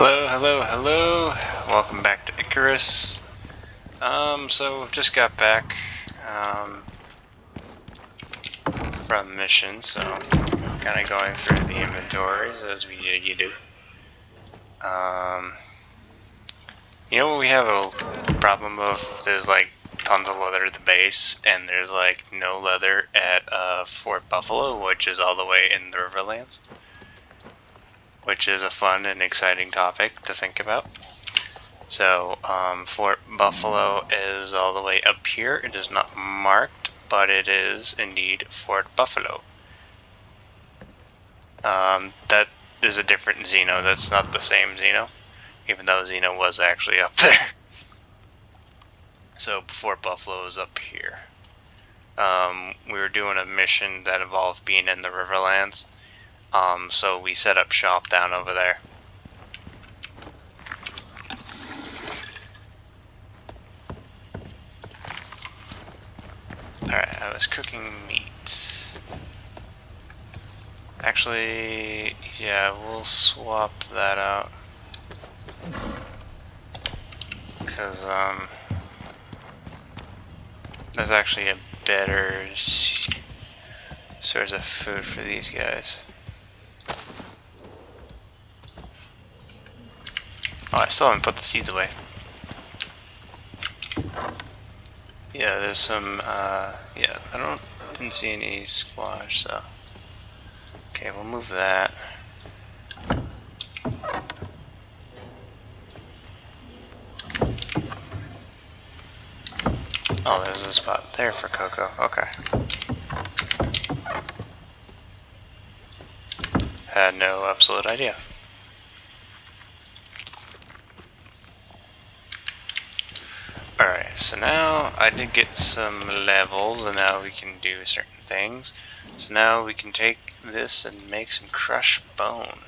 Hello, hello, hello. Welcome back to Icarus. So just got back from mission, so kind of going through the inventories as you do. We have a problem of there's like tons of leather at the base, and there's like no leather at Fort Buffalo, which is all the way in the Riverlands, which is a fun and exciting topic to think about. So, Fort Buffalo is all the way up here. It is not marked, but it is indeed Fort Buffalo. That is a different Xeno. That's not the same Xeno, even though Xeno was actually up there. So, Fort Buffalo is up here. We were doing a mission that involved being in the Riverlands, so we set up shop down over there. Alright, I was cooking meat. Actually, yeah, we'll swap that out. Because, that's actually a better source of food for these guys. Oh, I still haven't put the seeds away. Yeah, there's some, yeah, didn't see any squash, so. Okay, we'll move that. Oh, there's a spot there for cocoa. Okay. Had no absolute idea. Alright, so now I did get some levels, and now we can do certain things. So now we can take this and make some crushed bone.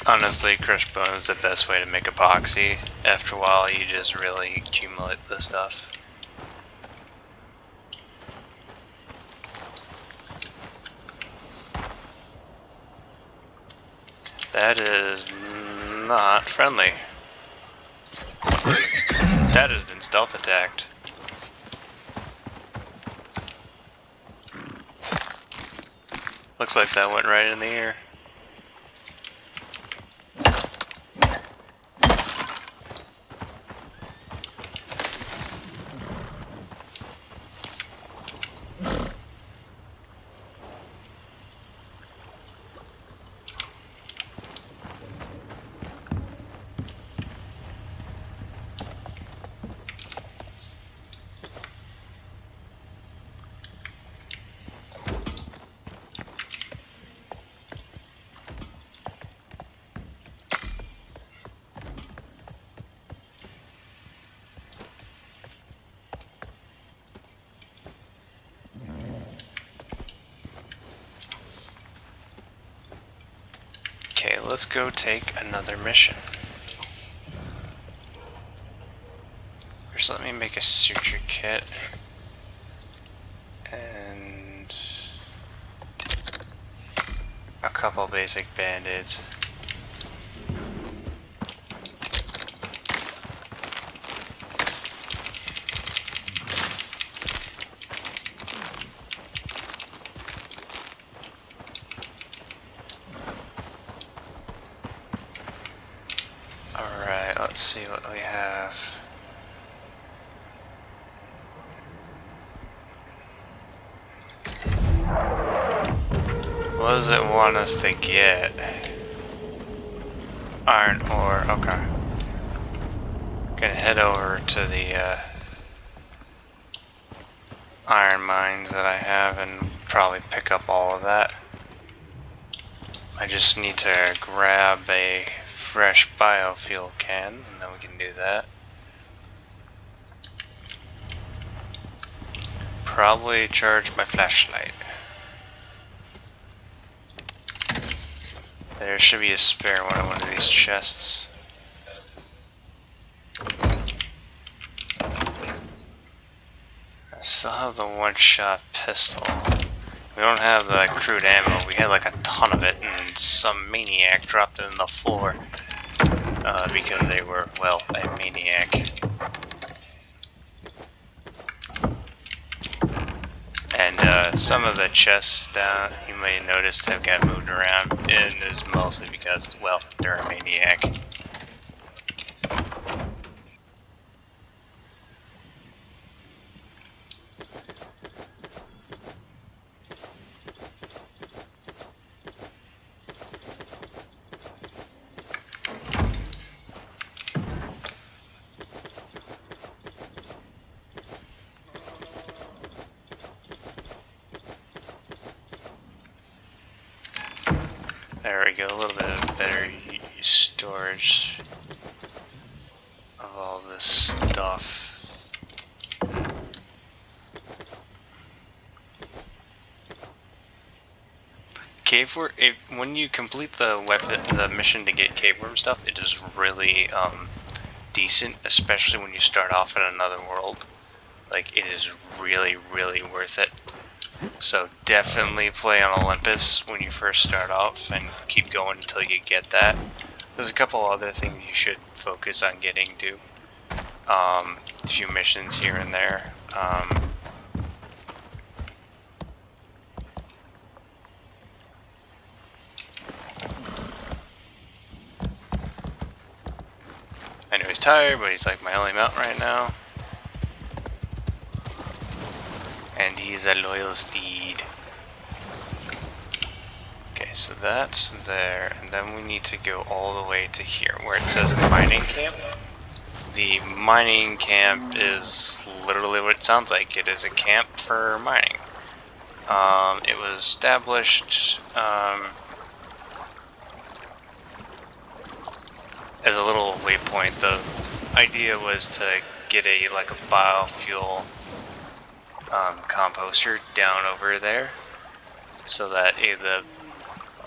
Honestly, crushed bone is the best way to make epoxy. After a while, you just really accumulate the stuff. That is not friendly. That has been stealth attacked. Looks like that went right in the ear. Okay, let's go take another mission. First, let me make a suture kit. And a couple basic band-aids. Alright, let's see what we have. What does it want us to get? Iron ore, okay. Gonna head over to the iron mines that I have and probably pick up all of that. I just need to grab a fresh biofuel can, and then we can do that. probably charge my flashlight. There should be a spare one in one of these chests. I still have the one-shot pistol. We don't have the crude ammo. We had like a ton of it, and some maniac dropped it on the floor because they were, well, a maniac. And some of the chests down, you may have noticed, have got moved around, and is mostly because, well, they're a maniac. There we go, a little bit of better storage of all this stuff. Cave worm, when you complete the mission to get cave worm stuff, it is really decent, especially when you start off in another world. Like, it is really, really worth it. So definitely play on Olympus when you first start off and keep going until you get that. There's a couple other things you should focus on getting to. A few missions here and there. I know he's tired, but he's like my only mount right now. And he's a loyal steed. Okay, so that's there, and then we need to go all the way to here, where it says mining camp. The mining camp is literally what it sounds like. It is a camp for mining. It was established as a little waypoint. The idea was to get a biofuel composter down over there, so that the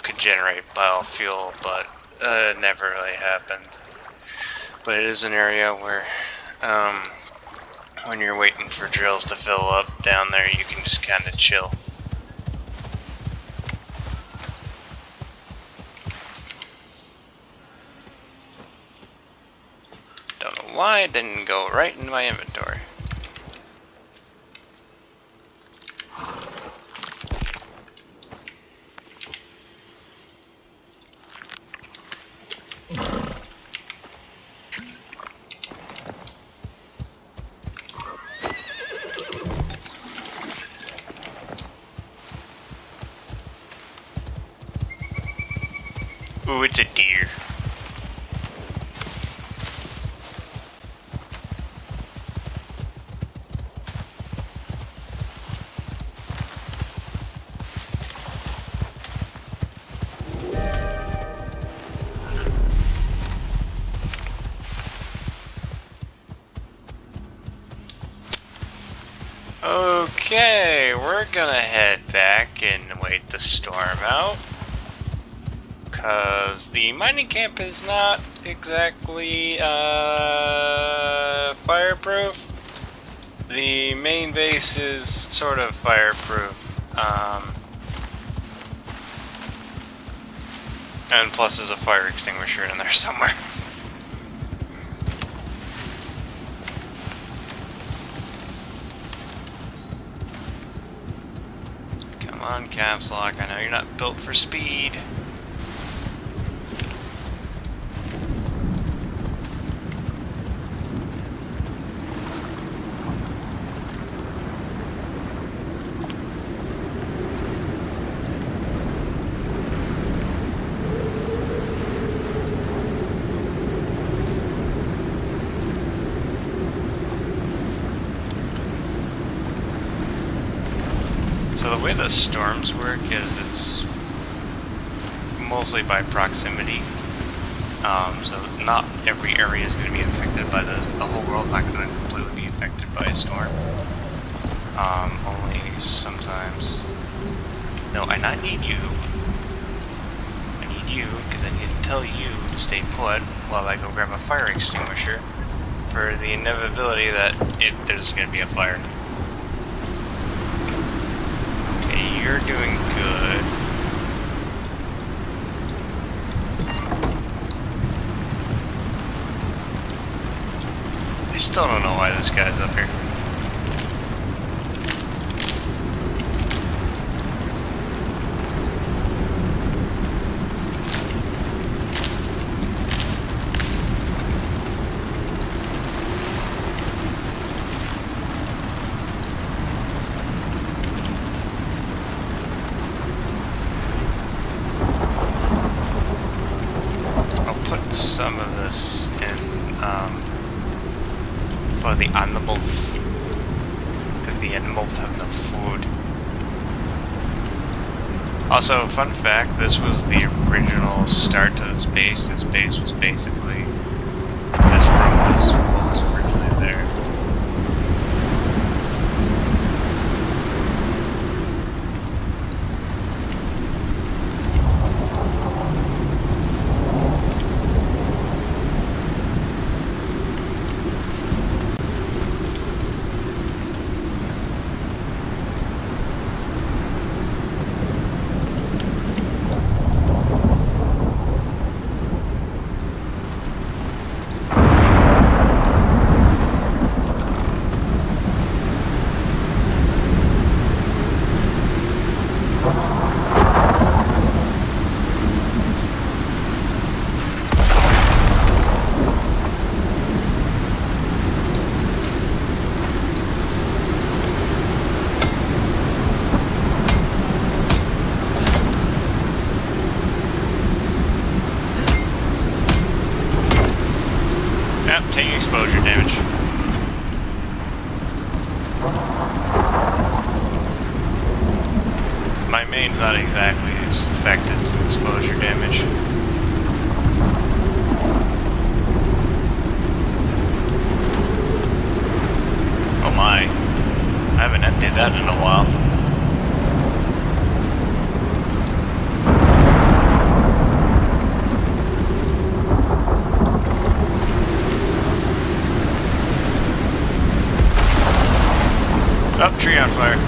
could generate biofuel, but it never really happened. But it is an area where when you're waiting for drills to fill up down there, you can just kind of chill. Don't know why it didn't go right in my inventory. Ooh, it's a deer. Okay, we're gonna head back and wait the storm out. Because the mining camp is not exactly fireproof. The main base is sort of fireproof. And plus there's a fire extinguisher in there somewhere. Come on, caps lock, I know you're not built for speed. So the way the storms work is it's mostly by proximity. So not every area is going to be affected by this. The whole world's not going to completely be affected by a storm. Only sometimes. No, I not need you. I need you, because I need to tell you to stay put while I go grab a fire extinguisher for the inevitability that there's going to be a fire. Okay, you're doing good. I still don't know why this guy's up here. Some of this in for the animals, because the animals have no food. Also, fun fact, this was the original start to this base. This base was basically, this room was what was originally there. Yep, taking exposure damage. My main's not exactly as affected to exposure damage. Oh my. I haven't emptied that in a while. Up, tree on fire.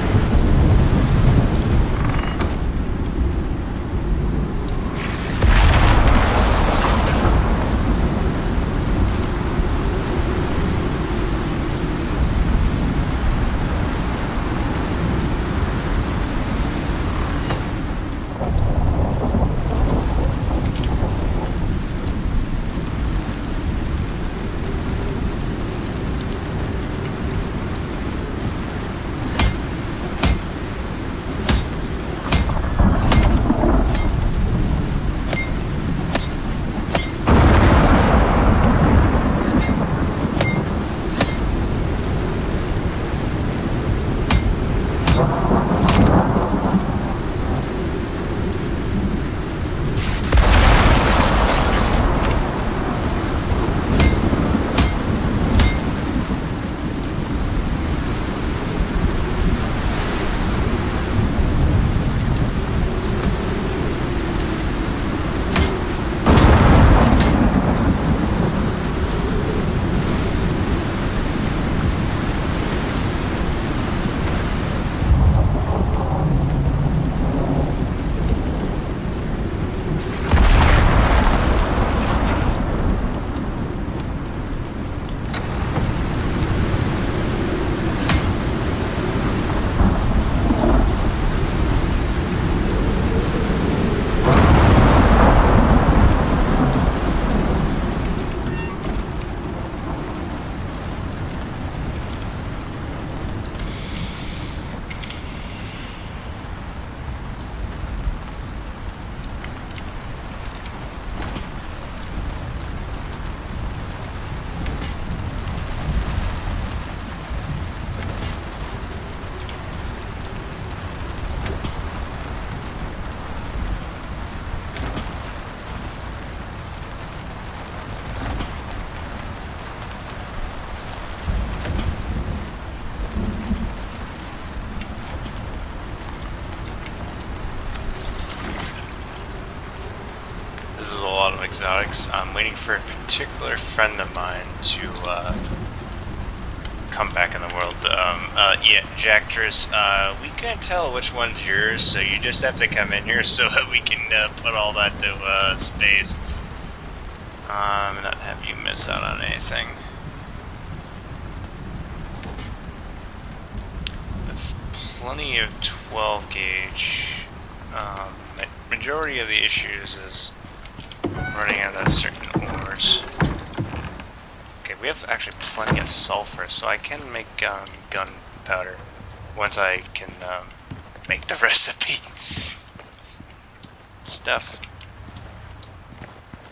exotics. I'm waiting for a particular friend of mine to come back in the world. Yeah, Jactress, we can't tell which one's yours, so you just have to come in here so that we can put all that to space. Not have you miss out on anything. Plenty of 12 gauge. Majority of the issues is running out of certain ores. Okay, we have actually plenty of sulfur, so I can make gunpowder once I can make the recipe. Stuff.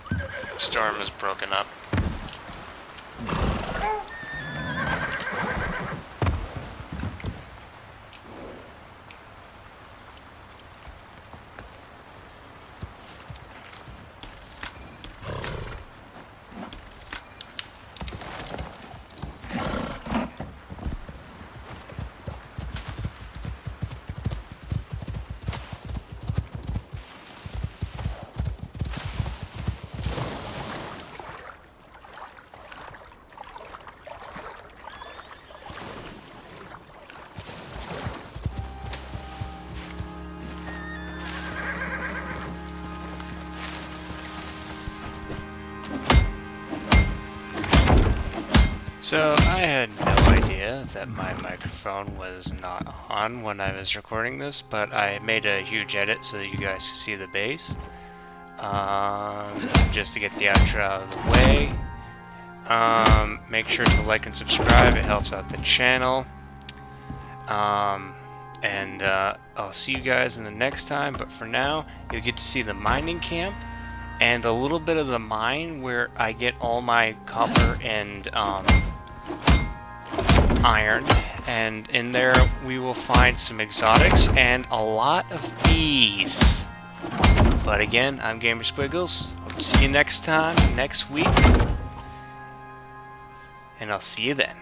The storm is broken up. So I had no idea that my microphone was not on when I was recording this, but I made a huge edit so that you guys can see the base. Just to get the outro out of the way. Make sure to like and subscribe, it helps out the channel. I'll see you guys in the next time, but for now, you'll get to see the mining camp and a little bit of the mine where I get all my copper and iron, and in there we will find some exotics and a lot of bees. But again, I'm Gamer Squiggles. Hope to see you next time, next week, and I'll see you then.